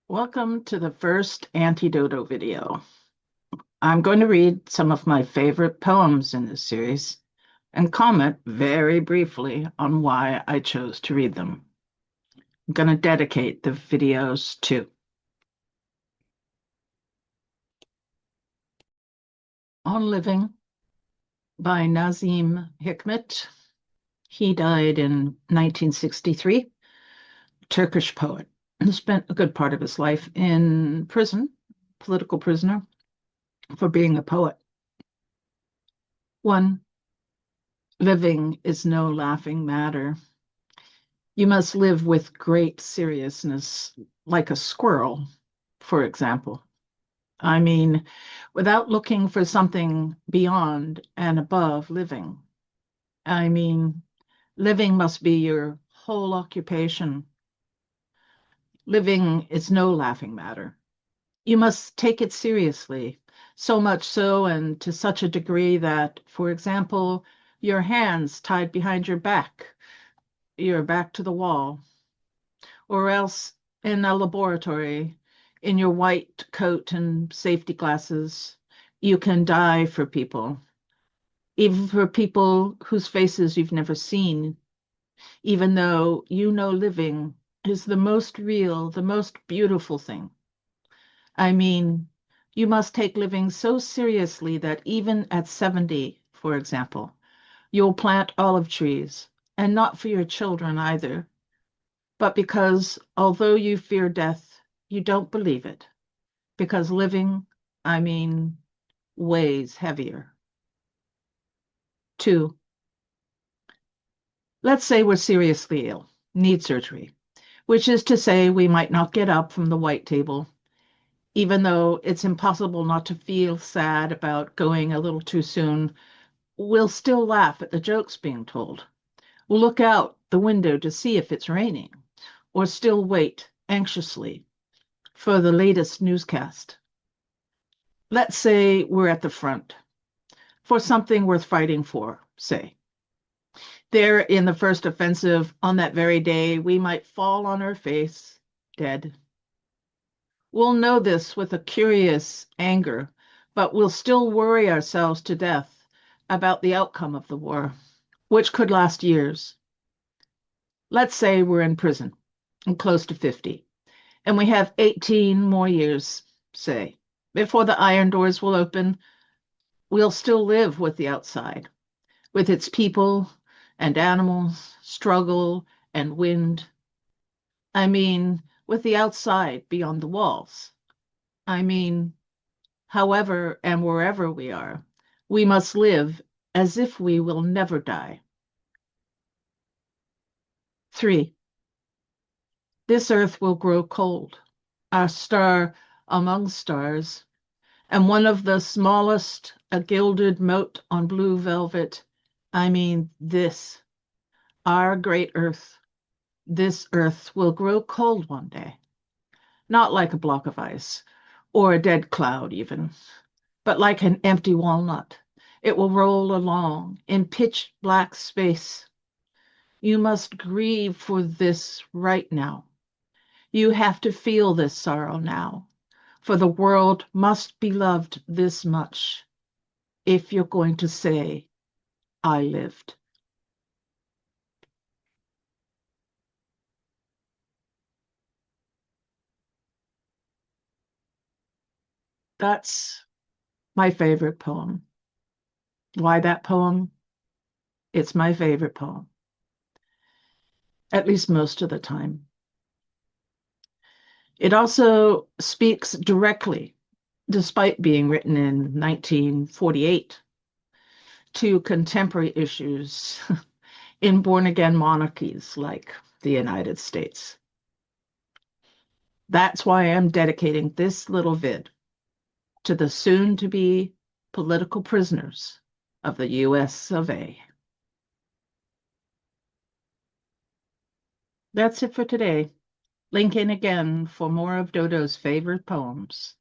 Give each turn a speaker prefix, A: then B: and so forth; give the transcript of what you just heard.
A: Welcome to the first Auntie Dodo video. I'm going to read some of my favorite poems in this series and comment very briefly on why I chose to read them. I'm going to dedicate the videos to On Living by Nazim Hikmet. He died in 1963, Turkish poet, and spent a good part of his life in prison, political prisoner, for being a poet. One, living is no laughing matter. You must live with great seriousness, like a squirrel, for example. I mean, without looking for something beyond and above living. I mean, living must be your whole occupation. Living is no laughing matter. You must take it seriously, so much so and to such a degree that, for example, your hands tied behind your back to the wall, or else in a laboratory in your white coat and safety glasses, you can die for people, even for people whose faces you've never seen, even though you know living is the most real, the most beautiful thing. I mean, you must take living so seriously that even at 70, for example, you'll plant olive trees, and not for your children either, but because although you fear death, you don't believe it. Because living, I mean, weighs heavier. Two, let's say we're seriously ill, need surgery, which is to say we might not get up from the white table, even though it's impossible not to feel sad about going a little too soon. We'll still laugh at the jokes being told. We'll look out the window to see if it's raining, or still wait anxiously for the latest newscast. Let's say we're at the front for something worth fighting for, say. There in the first offensive on that very day, we might fall on our face, dead. We'll know this with a curious anger, but we'll still worry ourselves to death about the outcome of the war, which could last years. Let's say we're in prison and close to 50, and we have 18 more years, say, before the iron doors will open. We'll still live with the outside, with its people and animals, struggle and wind. I mean, with the outside beyond the walls. I mean, however and wherever we are, we must live as if we will never die. Three, this earth will grow cold, our star among stars, and one of the smallest, a gilded mote on blue velvet. I mean, this, our great earth, this earth will grow cold one day, not like a block of ice, or a dead cloud even, but like an empty walnut. It will roll along in pitch black space. You must grieve for this right now. You have to feel this sorrow now, for the world must be loved this much if you're going to say, I lived. That's my favorite poem. Why that poem? It's my favorite poem, at least most of the time. It also speaks directly, despite being written in 1948, to contemporary issues in born-again monarchies like the United States. That's why I'm dedicating this little vid to the soon-to-be political prisoners of the US of A. That's it for today. Link in again for more of Dodo's favorite poems.